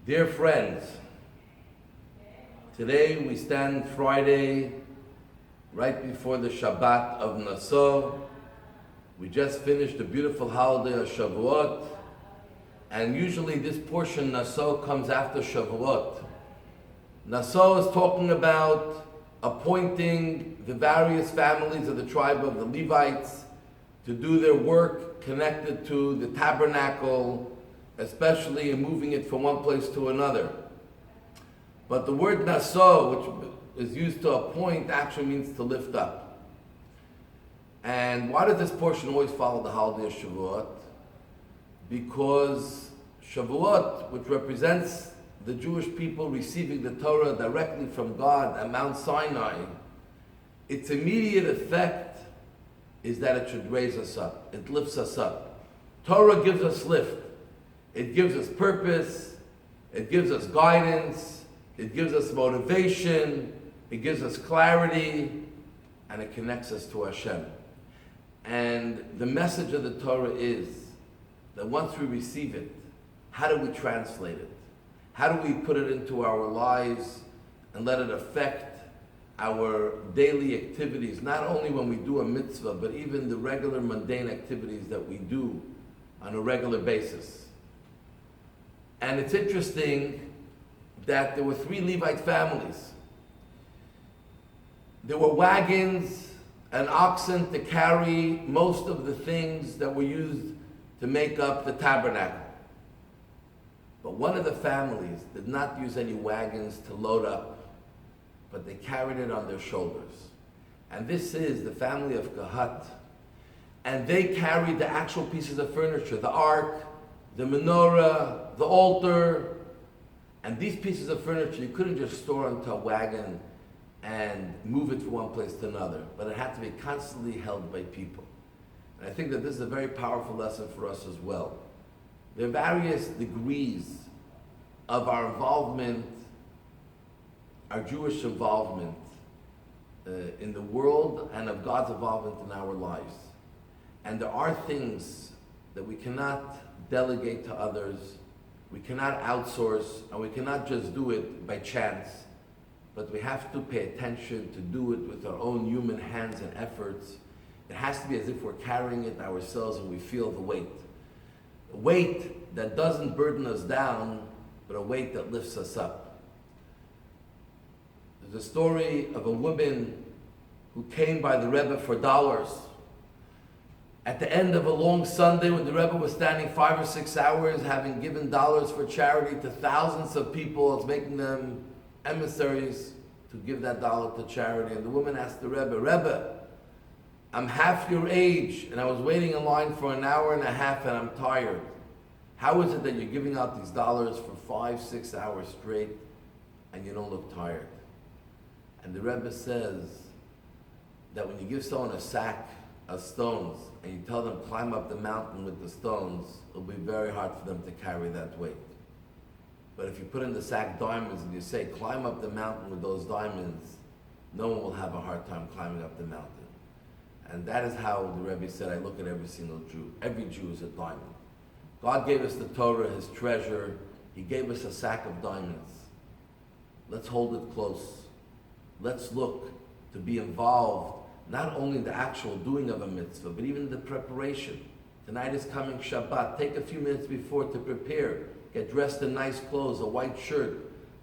Dear friends, today we stand Friday right before the Shabbat of Naso. We just finished the beautiful holiday of Shavuot, and usually this portion Naso comes after Shavuot. Naso is talking about appointing the various families of the tribe of the Levites to do their work connected to the tabernacle, especially in moving it from one place to another. But the word Naso, which is used to appoint, actually means to lift up. And why does this portion always follow the holiday of Shavuot? Because Shavuot, which represents the Jewish people receiving the Torah directly from God at Mount Sinai, its immediate effect is that it should raise us up. It lifts us up. Torah gives us lift. It gives us purpose. It gives us guidance. It gives us motivation. It gives us clarity. And it connects us to Hashem. And the message of the Torah is that once we receive it, how do we translate it? How do we put it into our lives and let it affect our daily activities, not only when we do a mitzvah, but even the regular mundane activities that we do on a regular basis? And it's interesting that there were 3 Levite families. There were wagons and oxen to carry most of the things that were used to make up the tabernacle. But one of the families did not use any wagons to load up, but they carried it on their shoulders. And this is the family of Kahat. And they carried the actual pieces of furniture, the ark, the menorah, the altar. And these pieces of furniture, you couldn't just store onto a wagon and move it from one place to another, but it had to be constantly held by people. And I think that this is a very powerful lesson for us as well. There are various degrees of our involvement, our Jewish involvement in the world, and of God's involvement in our lives. And there are things that we cannot delegate to others, we cannot outsource, and we cannot just do it by chance, but we have to pay attention to do it with our own human hands and efforts. It has to be as if we're carrying it ourselves and we feel the weight. A weight that doesn't burden us down, but a weight that lifts us up. There's a story of a woman who came by the Rebbe for dollars. At the end of a long Sunday, when the Rebbe was standing 5 or 6 hours, having given dollars for charity to thousands of people, it's making them emissaries to give that dollar to charity. And the woman asked the Rebbe, "Rebbe, I'm half your age, and I was waiting in line for an hour and a half, and I'm tired. How is it that you're giving out these dollars for 5, 6 hours straight, and you don't look tired?" And the Rebbe says that when you give someone a sack of stones, and you tell them climb up the mountain with the stones, it'll be very hard for them to carry that weight. But if you put in the sack diamonds and you say climb up the mountain with those diamonds, no one will have a hard time climbing up the mountain. And that is how the Rebbe said, I look at every single Jew. Every Jew is a diamond. God gave us the Torah, His treasure. He gave us a sack of diamonds. Let's hold it close. Let's look to be involved, not only in the actual doing of a mitzvah, but even the preparation. Tonight is coming Shabbat. Take a few minutes before to prepare. Get dressed in nice clothes, a white shirt.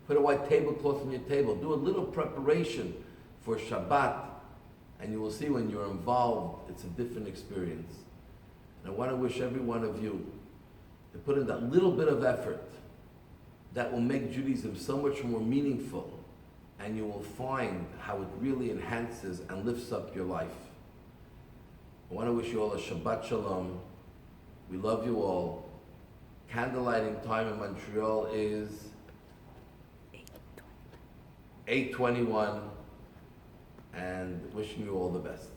Put a white tablecloth on your table. Do a little preparation for Shabbat. And you will see when you're involved, it's a different experience. And I want to wish every one of you to put in that little bit of effort that will make Judaism so much more meaningful, and you will find how it really enhances and lifts up your life. I want to wish you all a Shabbat Shalom. We love you all. Candlelighting time in Montreal is 8:21. And wishing you all the best.